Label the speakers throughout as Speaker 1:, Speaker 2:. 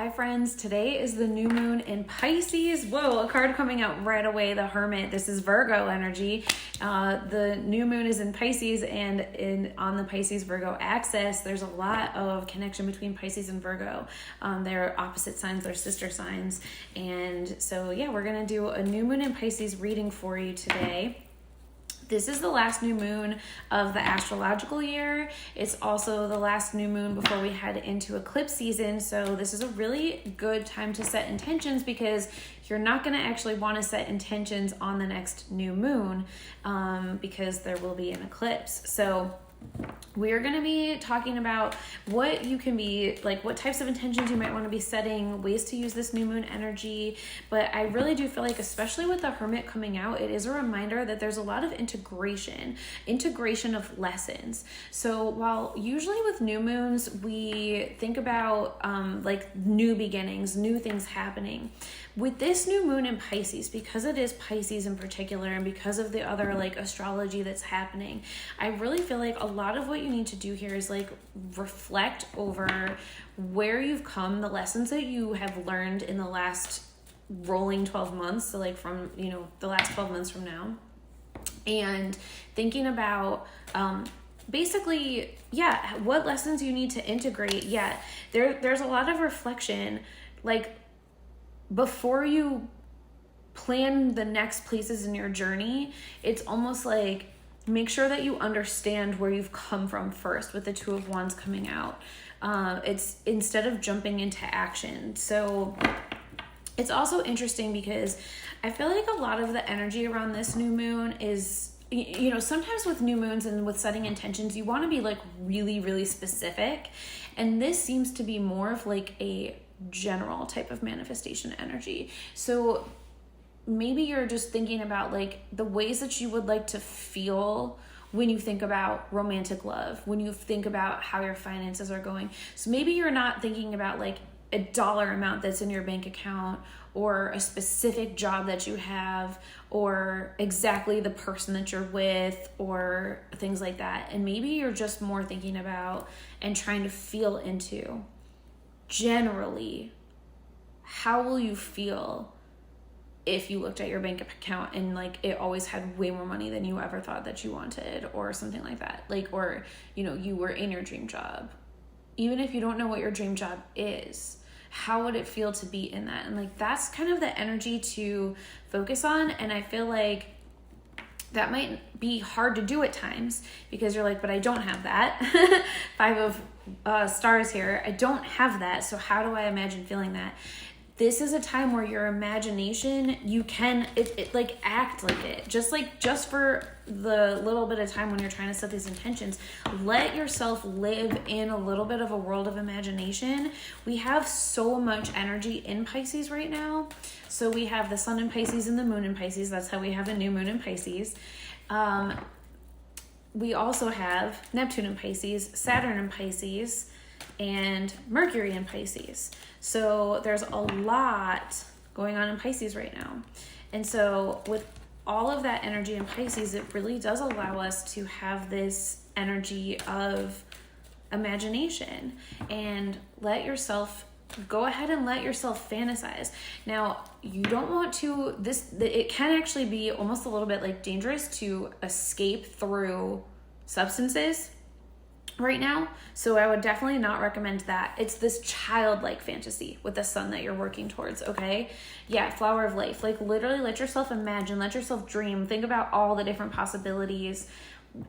Speaker 1: Hi friends, today is the new moon in Pisces. Whoa, a card coming out right away, the Hermit. This is Virgo energy. The new moon is in Pisces, and on the Pisces-Virgo axis, there's a lot of connection between Pisces and Virgo. They're opposite signs, they're sister signs. And so yeah, we're gonna do a new moon in Pisces reading for you today. This is the last new moon of the astrological year. It's also the last new moon before we head into eclipse season. So this is a really good time to set intentions because you're not going to actually want to set intentions on the next new moon because there will be an eclipse. So we're going to be talking about what you can be, like what types of intentions you might want to be setting, ways to use this new moon energy. But I really do feel like, especially with the Hermit coming out, it is a reminder that there's a lot of integration of lessons. So while usually with new moons, we think about like new beginnings, new things happening. With this new moon in Pisces, because it is Pisces in particular, and because of the other like astrology that's happening, I really feel like a lot of what you need to do here is like reflect over where you've come, the lessons that you have learned in the last rolling 12 months. So like from, the last 12 months from now, and thinking about, basically, what lessons you need to integrate. There's a lot of reflection, like, before you plan the next places in your journey, it's almost like make sure that you understand where you've come from first with the Two of Wands coming out. It's instead of jumping into action. So it's also interesting because I feel like a lot of the energy around this new moon is, sometimes with new moons and with setting intentions, you want to be like really, really specific. And this seems to be more of like a general type of manifestation energy. So maybe you're just thinking about like the ways that you would like to feel when you think about romantic love, when you think about how your finances are going. So maybe you're not thinking about like a dollar amount that's in your bank account or a specific job that you have or exactly the person that you're with or things like that. And maybe you're just more thinking about and trying to feel into, generally, how will you feel if you looked at your bank account and like it always had way more money than you ever thought that you wanted, or something like that, like, or you were in your dream job. Even if you don't know what your dream job is, how would it feel to be in that? And like that's kind of the energy to focus on. And I feel like that might be hard to do at times because you're like, but I don't have that. 5 of stars here. I don't have that. So how do I imagine feeling that? This is a time where your imagination, you can like act like it. Just for the little bit of time when you're trying to set these intentions, let yourself live in a little bit of a world of imagination. We have so much energy in Pisces right now. So we have the sun in Pisces and the moon in Pisces. That's how we have a new moon in Pisces. We also have Neptune in Pisces, Saturn in Pisces, and Mercury in Pisces. So there's a lot going on in Pisces right now. And so with all of that energy in Pisces, it really does allow us to have this energy of imagination and go ahead and let yourself fantasize. Now, you don't want to, it can actually be almost a little bit like dangerous to escape through substances right now. So I would definitely not recommend that. It's this childlike fantasy with the sun that you're working towards, okay? Yeah, flower of life. Like literally let yourself imagine, let yourself dream, think about all the different possibilities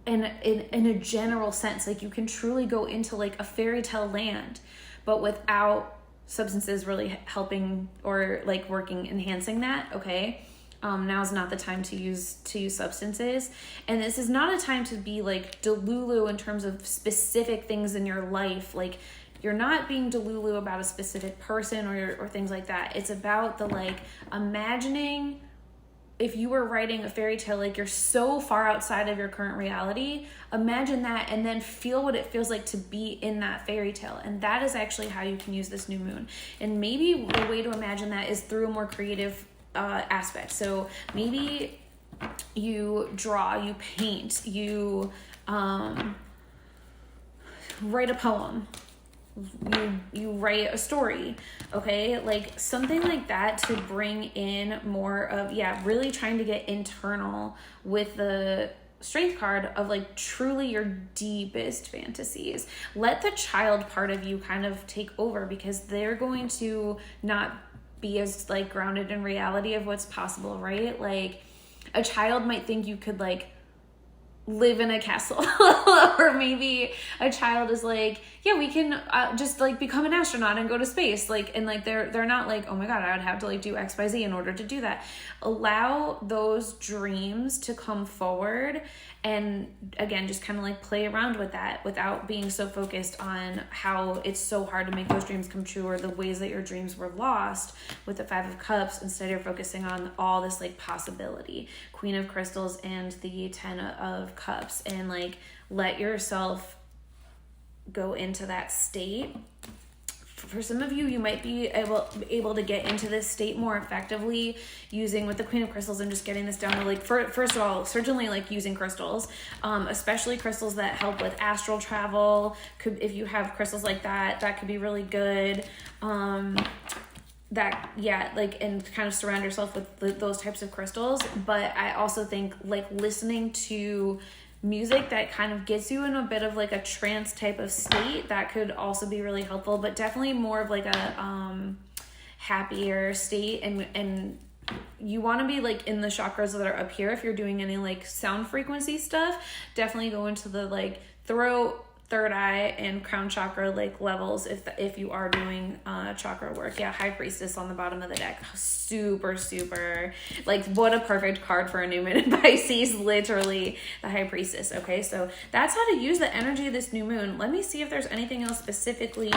Speaker 1: in a general sense. Like you can truly go into like a fairy tale land, but without substances really helping or like enhancing that, okay? Now is not the time to use substances. And this is not a time to be like delulu in terms of specific things in your life. Like you're not being delulu about a specific person or things like that. It's about the like imagining if you were writing a fairy tale, like you're so far outside of your current reality, imagine that and then feel what it feels like to be in that fairy tale. And that is actually how you can use this new moon. And maybe the way to imagine that is through a more creative aspect. So maybe you draw, you paint, you write a poem, you write a story, okay? Like something like that to bring in more of, really trying to get internal with the Strength card of like truly your deepest fantasies. Let the child part of you kind of take over, because they're going to not be as like grounded in reality of what's possible, right? Like a child might think you could like live in a castle or maybe a child is like, yeah, we can just like become an astronaut and go to space, like, and like they're not like, oh my god, I would have to like do XYZ in order to do that. Allow those dreams to come forward, and again, just kind of like play around with that without being so focused on how it's so hard to make those dreams come true, or the ways that your dreams were lost with the 5 of Cups. Instead, you're focusing on all this like possibility, Queen of Crystals and the 10 of Cups, and like let yourself go into that state. For some of you, you might be able to get into this state more effectively using with the Queen of Crystals and just getting this down to like, first of all, certainly like using crystals, especially crystals that help with astral travel. If you have crystals like that could be really good. And kind of surround yourself with those types of crystals. But I also think like listening to music that kind of gets you in a bit of like a trance type of state, that could also be really helpful, but definitely more of like a happier state. And you want to be like in the chakras that are up here. If you're doing any like sound frequency stuff, definitely go into the like throat, third eye, and crown chakra like levels if you are doing chakra work. High Priestess on the bottom of the deck, super like what a perfect card for a new moon in Pisces, literally the High Priestess. Okay, so that's how to use the energy of this new moon. Let me see if there's anything else specifically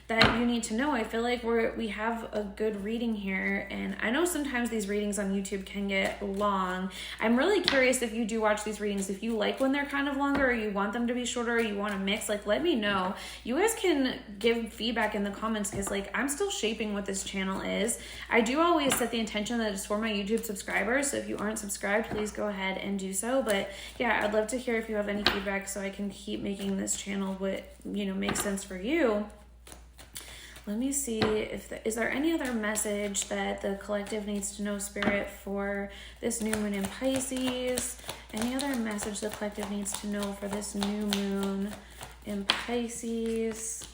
Speaker 1: that you need to know. I feel like we have a good reading here, and I know sometimes these readings on YouTube can get long. I'm really curious if you do watch these readings, if you like when they're kind of longer, or you want them to be shorter, or you want to mix, like let me know. You guys can give feedback in the comments, because like I'm still shaping what this channel is. I do always set the intention that it's for my YouTube subscribers, so if you aren't subscribed, please go ahead and do so. But yeah, I'd love to hear if you have any feedback so I can keep making this channel what makes sense for you. Let me see if is there any other message that the collective needs to know, Spirit, for this new moon in Pisces? Any other message the collective needs to know for this new moon in Pisces?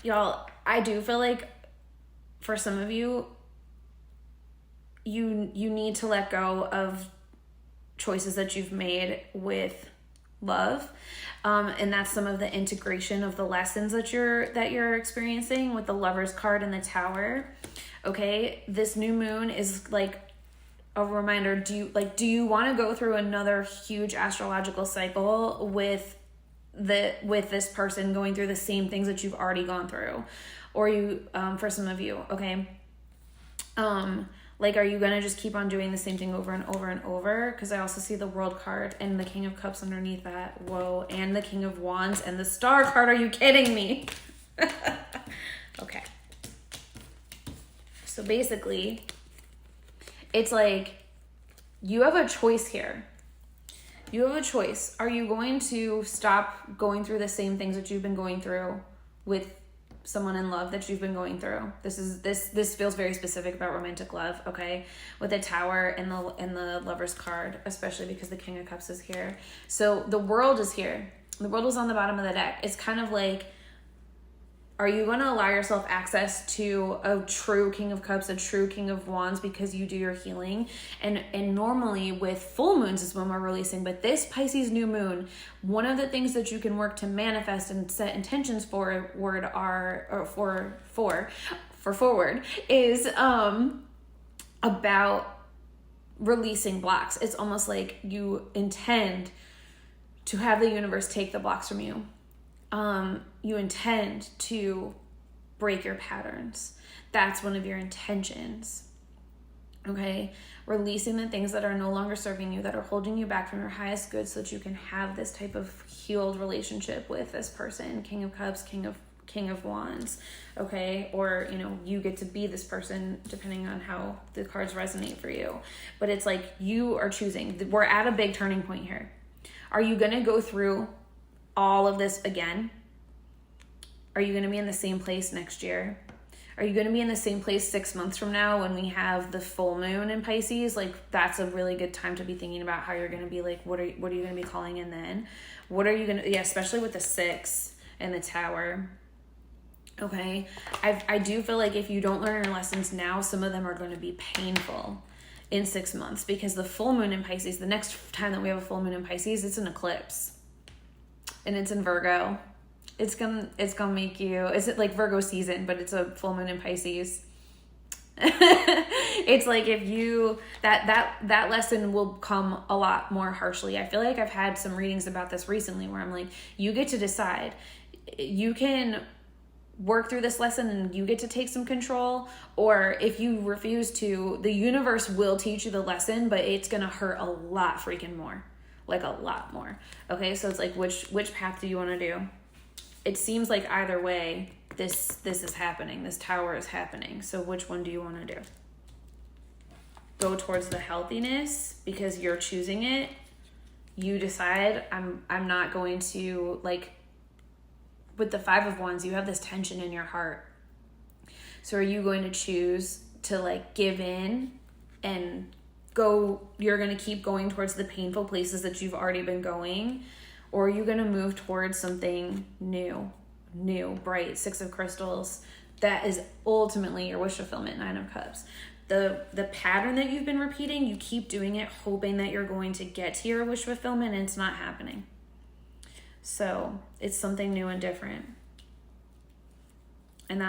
Speaker 1: Y'all, I do feel like for some of you, you need to let go of choices that you've made with love. And that's some of the integration of the lessons that you're experiencing with the Lover's card and the Tower. Okay, this new moon is like a reminder. Do you want to go through another huge astrological cycle with this person going through the same things that you've already gone through? Or you, for some of you, okay, like, are you going to just keep on doing the same thing over and over and over? Because I also see the World card and the King of Cups underneath that. Whoa. And the King of Wands and the Star card. Are you kidding me? Okay. So basically, it's like you have a choice here. You have a choice. Are you going to stop going through the same things that you've been going through with someone in love that you've been going through? This feels very specific about romantic love, okay? With the Tower and the Lover's card, especially because the King of Cups is here. So the World is here. The World is on the bottom of the deck. It's kind of like, are you going to allow yourself access to a true King of Cups, a true King of Wands, because you do your healing? And normally with full moons is when we're releasing, but this Pisces new moon, one of the things that you can work to manifest and set intentions forward is about releasing blocks. It's almost like you intend to have the universe take the blocks from you. You intend to break your patterns. That's one of your intentions. Okay? Releasing the things that are no longer serving you, that are holding you back from your highest good, so that you can have this type of healed relationship with this person, King of Cups, King of Wands, okay? Or, you get to be this person depending on how the cards resonate for you. But it's like you are choosing. We're at a big turning point here. Are you going to go through all of this again? Are you going to be in the same place next year? Are you going to be in the same place 6 months from now when we have the full moon in Pisces? Like, that's a really good time to be thinking about how you're going to be, like, what are you going to be calling in then? What are you going to, especially with the 6 and the Tower. Okay. I do feel like if you don't learn your lessons now, some of them are going to be painful in 6 months, because the full moon in Pisces, the next time that we have a full moon in Pisces, it's an eclipse and it's in Virgo. It's gonna make you, it's like Virgo season, but it's a full moon in Pisces. It's like if you, that lesson will come a lot more harshly. I feel like I've had some readings about this recently where I'm like, you get to decide. You can work through this lesson and you get to take some control, or if you refuse to, the universe will teach you the lesson, but it's gonna hurt a lot freaking more. Like a lot more. Okay, so it's like, which path do you want to do? It seems like either way, this is happening. This Tower is happening. So which one do you want to do? Go towards the healthiness because you're choosing it. You decide, I'm not going to, like, with the 5 of Wands, you have this tension in your heart. So are you going to choose to, like, give in and go, you're going to keep going towards the painful places that you've already been going? Or are you going to move towards something new, bright, 6 of Crystals, that is ultimately your wish fulfillment, 9 of Cups. The pattern that you've been repeating, you keep doing it, hoping that you're going to get to your wish fulfillment, and it's not happening. So it's something new and different. And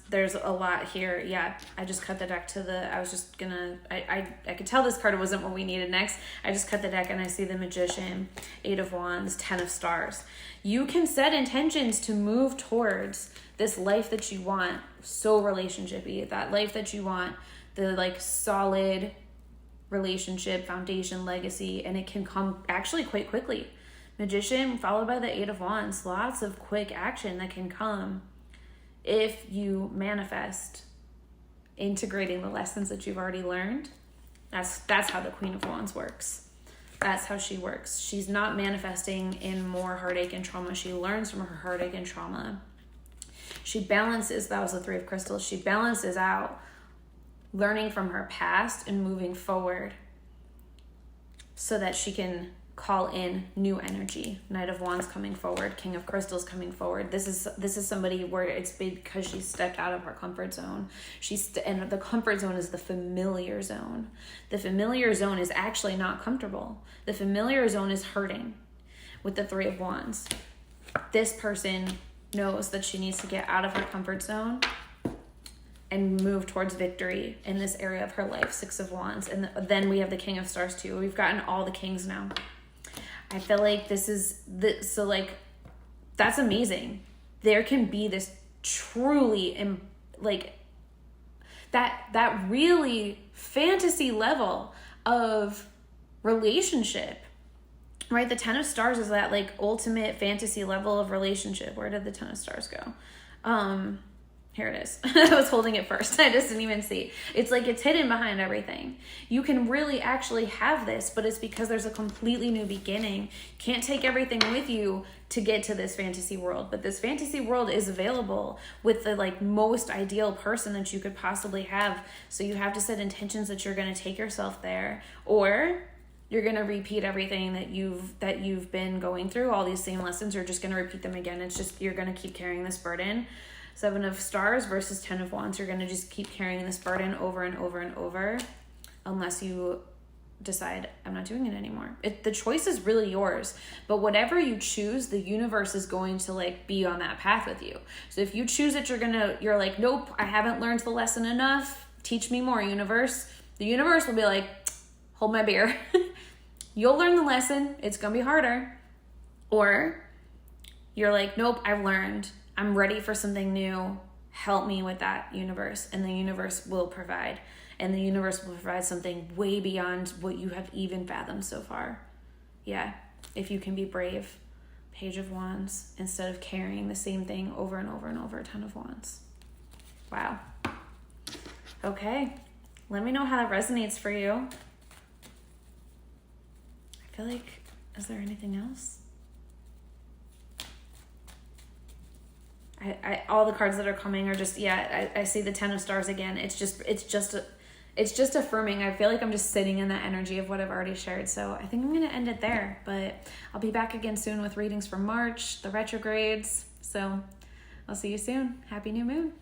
Speaker 1: there's a lot here. Yeah, I just cut the deck I could tell this card wasn't what we needed next. I just cut the deck and I see the Magician, 8 of Wands, 10 of Stars. You can set intentions to move towards this life that you want, so relationshipy, that life that you want, the, like, solid relationship, foundation, legacy, and it can come actually quite quickly. Magician followed by the 8 of Wands, lots of quick action that can come if you manifest integrating the lessons that you've already learned. That's how the Queen of Wands works. That's how she works. She's not manifesting in more heartache and trauma. She learns from her heartache and trauma. She balances, that was the 3 of Crystals, she balances out learning from her past and moving forward so that she can call in new energy. Knight of Wands coming forward, King of Crystals coming forward. This is somebody where it's because she stepped out of her comfort zone. And the comfort zone is the familiar zone. The familiar zone is actually not comfortable. The familiar zone is hurting. With the 3 of Wands, this person knows that she needs to get out of her comfort zone and move towards victory in this area of her life. 6 of Wands. And then we have the King of Stars too. We've gotten all the kings now. I feel like so like, that's amazing. There can be this truly, like, that really fantasy level of relationship, right? The 10 of Stars is that, like, ultimate fantasy level of relationship. Where did the 10 of Stars go? Here it is. I was holding it first. I just didn't even see. It's like it's hidden behind everything. You can really actually have this, but it's because there's a completely new beginning. You can't take everything with you to get to this fantasy world, but this fantasy world is available with the, like, most ideal person that you could possibly have. So you have to set intentions that you're going to take yourself there, or you're going to repeat everything that you've been going through. All these same lessons, you're just going to repeat them again. It's just, you're going to keep carrying this burden. 7 of Stars versus 10 of Wands. You're going to just keep carrying this burden over and over and over unless you decide, I'm not doing it anymore. The choice is really yours. But whatever you choose, the universe is going to, like, be on that path with you. So if you choose it, you're like, nope, I haven't learned the lesson enough. Teach me more, universe. The universe will be like, hold my beer. You'll learn the lesson. It's going to be harder. Or you're like, nope, I've learned. I'm ready for something new. Help me with that, universe. And the universe will provide. And the universe will provide something way beyond what you have even fathomed so far. Yeah, if you can be brave. Page of Wands, instead of carrying the same thing over and over and over. 10 of Wands. Wow. Okay. Let me know how that resonates for you. I feel like, is there anything else? all the cards that are coming are just, I see the 10 of stars again. It's just affirming. I feel like I'm just sitting in that energy of what I've already shared. So I think I'm going to end it there, but I'll be back again soon with readings for March, the retrogrades. So I'll see you soon. Happy new moon.